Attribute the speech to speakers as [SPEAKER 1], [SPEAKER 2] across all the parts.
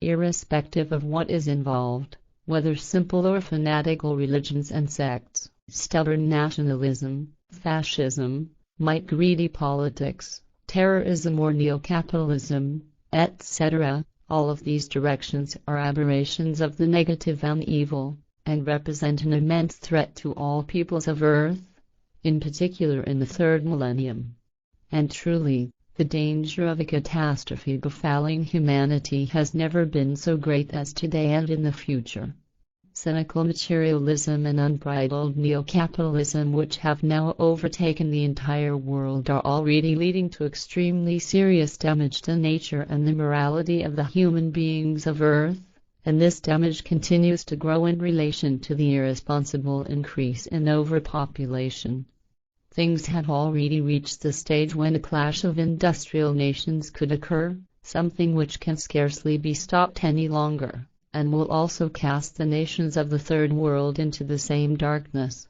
[SPEAKER 1] irrespective of what is involved, whether simple or fanatical religions and sects, stubborn nationalism, fascism, might-greedy politics, terrorism or neo-capitalism, etc. All of these directions are aberrations of the negative and evil, and represent an immense threat to all peoples of Earth, in particular in the third millennium. And truly, the danger of a catastrophe befalling humanity has never been so great as today and in the future. Cynical materialism and unbridled neo-capitalism, which have now overtaken the entire world, are already leading to extremely serious damage to nature and the morality of the human beings of Earth, and this damage continues to grow in relation to the irresponsible increase in overpopulation. Things had already reached the stage when a clash of industrial nations could occur, something which can scarcely be stopped any longer, and will also cast the nations of the Third World into the same darkness.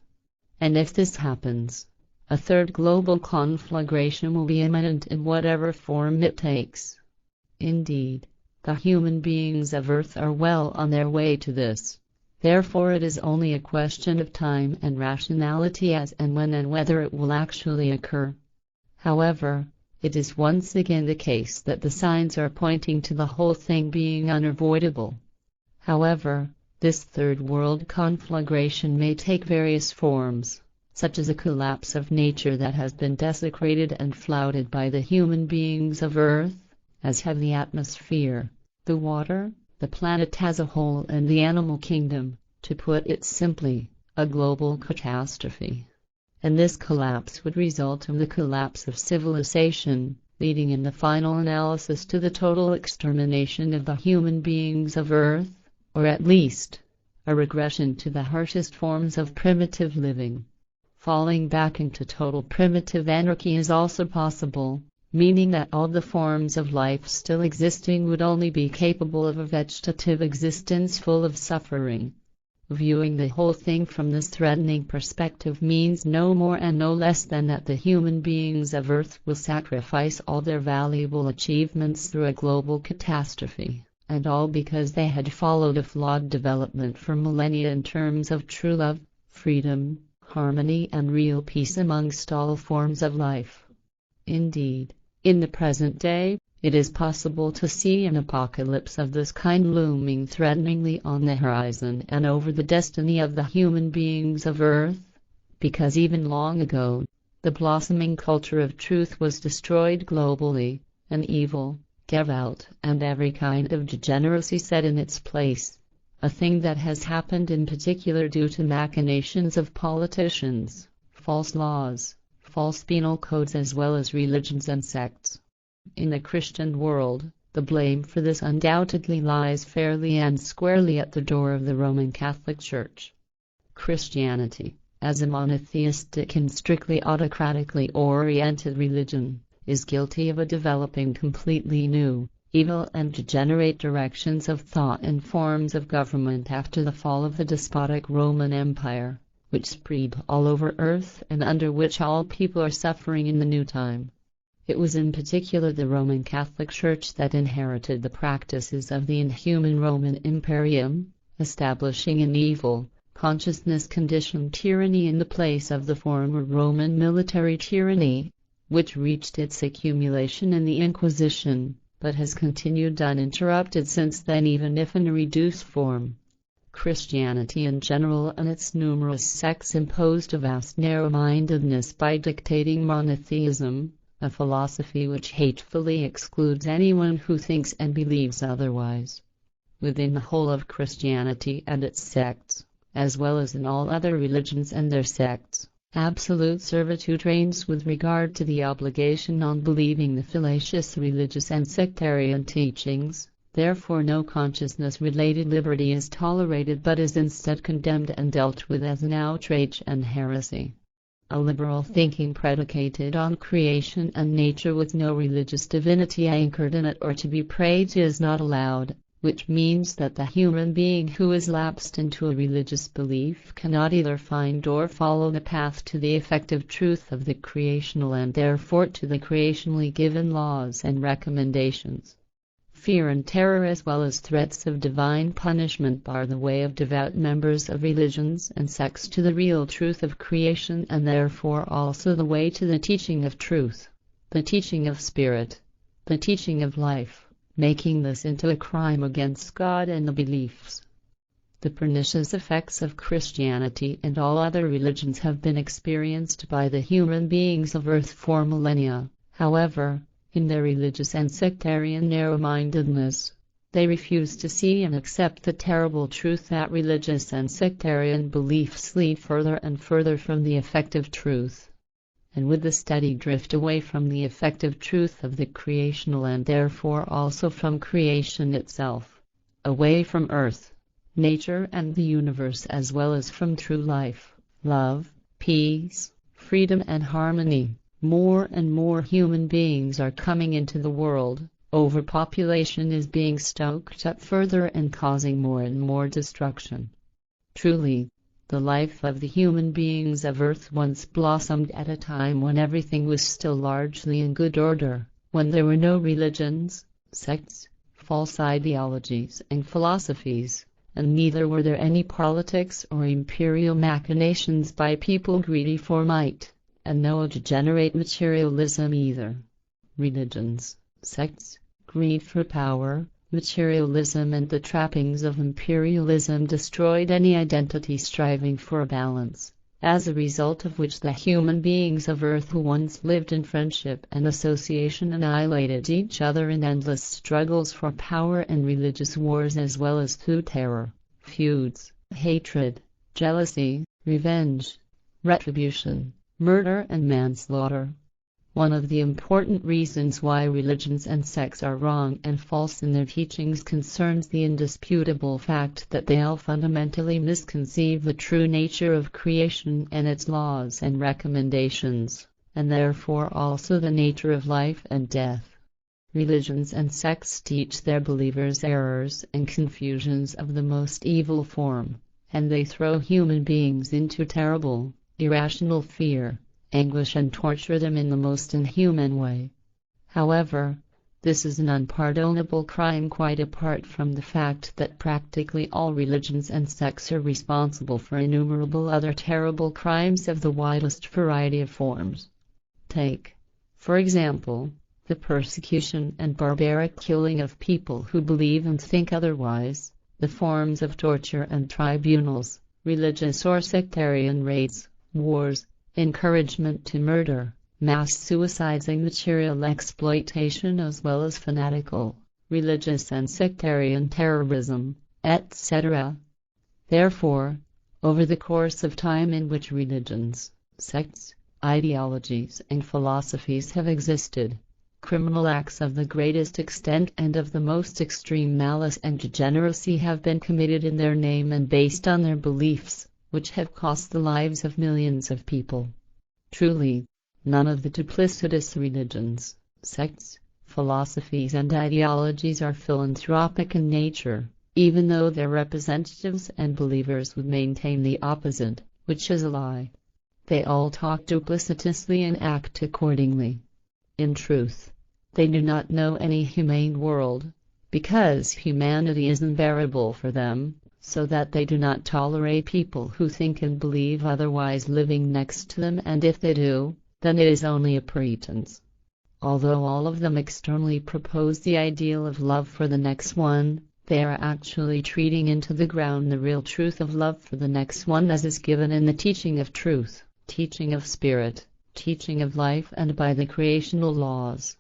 [SPEAKER 1] And if this happens, a third global conflagration will be imminent in whatever form it takes. Indeed, the human beings of Earth are well on their way to this. Therefore it is only a question of time and rationality as and when and whether it will actually occur. However, it is once again the case that the signs are pointing to the whole thing being unavoidable. However, this third world conflagration may take various forms, such as a collapse of nature that has been desecrated and flouted by the human beings of Earth, as have the atmosphere, the water, the planet as a whole and the animal kingdom, to put it simply, a global catastrophe. And this collapse would result in the collapse of civilization, leading in the final analysis to the total extermination of the human beings of Earth, or at least, a regression to the harshest forms of primitive living. Falling back into total primitive anarchy is also possible, meaning that all the forms of life still existing would only be capable of a vegetative existence full of suffering. Viewing the whole thing from this threatening perspective means no more and no less than that the human beings of Earth will sacrifice all their valuable achievements through a global catastrophe, and all because they had followed a flawed development for millennia in terms of true love, freedom, harmony and real peace amongst all forms of life. Indeed, in the present day, it is possible to see an apocalypse of this kind looming threateningly on the horizon and over the destiny of the human beings of Earth, because even long ago, the blossoming culture of truth was destroyed globally, and evil, Gewalt, and every kind of degeneracy set in its place, a thing that has happened in particular due to machinations of politicians, false laws, false penal codes as well as religions and sects. In the Christian world, the blame for this undoubtedly lies fairly and squarely at the door of the Roman Catholic Church. Christianity, as a monotheistic and strictly autocratically oriented religion, is guilty of developing completely new, evil and degenerate directions of thought and forms of government after the fall of the despotic Roman Empire, which spread all over Earth and under which all people are suffering in the new time. It was in particular the Roman Catholic Church that inherited the practices of the inhuman Roman Imperium, establishing an evil, consciousness-conditioned tyranny in the place of the former Roman military tyranny, which reached its accumulation in the Inquisition, but has continued uninterrupted since then, even if in a reduced form. Christianity in general and its numerous sects imposed a vast narrow-mindedness by dictating monotheism, a philosophy which hatefully excludes anyone who thinks and believes otherwise. Within the whole of Christianity and its sects, as well as in all other religions and their sects, absolute servitude reigns with regard to the obligation on believing the fallacious religious and sectarian teachings. Therefore no consciousness-related liberty is tolerated but is instead condemned and dealt with as an outrage and heresy. A liberal thinking predicated on creation and nature with no religious divinity anchored in it or to be prayed to is not allowed, which means that the human being who is lapsed into a religious belief cannot either find or follow the path to the effective truth of the creational and therefore to the creationally given laws and recommendations. fear and terror as well as threats of divine punishment bar the way of devout members of religions and sects to the real truth of creation, and therefore also the way to the teaching of truth, the teaching of spirit, the teaching of life, making this into a crime against God and the beliefs. The pernicious effects of Christianity and all other religions have been experienced by the human beings of Earth for millennia. However, in their religious and sectarian narrow-mindedness, they refuse to see and accept the terrible truth that religious and sectarian beliefs lead further and further from the effective truth. And with the steady drift away from the effective truth of the creational and therefore also from creation itself, away from earth, nature and the universe as well as from true life, love, peace, freedom and harmony, more and more human beings are coming into the world. Overpopulation is being stoked up further and causing more and more destruction. Truly, the life of the human beings of Earth once blossomed at a time when everything was still largely in good order, when there were no religions, sects, false ideologies and philosophies, and neither were there any politics or imperial machinations by people greedy for might, and no degenerate materialism either. Religions, sects, greed for power, materialism and the trappings of imperialism destroyed any identity striving for a balance, as a result of which the human beings of Earth who once lived in friendship and association annihilated each other in endless struggles for power and religious wars as well as through terror, feuds, hatred, jealousy, revenge, retribution, murder and manslaughter. One of the important reasons why religions and sects are wrong and false in their teachings concerns the indisputable fact that they all fundamentally misconceive the true nature of creation and its laws and recommendations, and therefore also the nature of life and death. Religions and sects teach their believers errors and confusions of the most evil form, and they throw human beings into terrible, irrational fear, anguish and torture them in the most inhuman way. However, this is an unpardonable crime quite apart from the fact that practically all religions and sects are responsible for innumerable other terrible crimes of the widest variety of forms. Take, for example, the persecution and barbaric killing of people who believe and think otherwise, the forms of torture and tribunals, religious or sectarian raids, wars, encouragement to murder, mass suicides and material exploitation as well as fanatical, religious and sectarian terrorism, etc. Therefore, over the course of time in which religions, sects, ideologies and philosophies have existed, criminal acts of the greatest extent and of the most extreme malice and degeneracy have been committed in their name and based on their beliefs, which have cost the lives of millions of people. Truly, none of the duplicitous religions, sects, philosophies and ideologies are philanthropic in nature, even though their representatives and believers would maintain the opposite, which is a lie. They all talk duplicitously and act accordingly. In truth, they do not know any humane world, because humanity is unbearable for them, so that they do not tolerate people who think and believe otherwise living next to them, and if they do, then it is only a pretense. Although all of them externally propose the ideal of love for the next one, they are actually treating into the ground the real truth of love for the next one as is given in the teaching of truth, teaching of spirit, teaching of life and by the creational laws.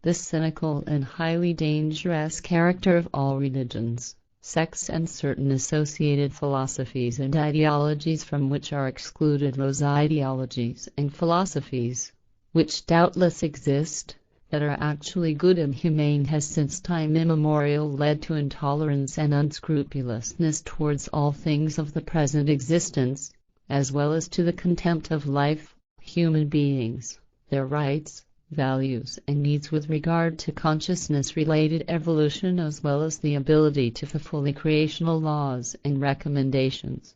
[SPEAKER 1] This cynical and highly dangerous character of all religions, sects and certain associated philosophies and ideologies from which are excluded those ideologies and philosophies, which doubtless exist, that are actually good and humane has since time immemorial led to intolerance and unscrupulousness towards all things of the present existence, as well as to the contempt of life, human beings, their rights, values and needs with regard to consciousness-related evolution as well as the ability to fulfill the creational laws and recommendations.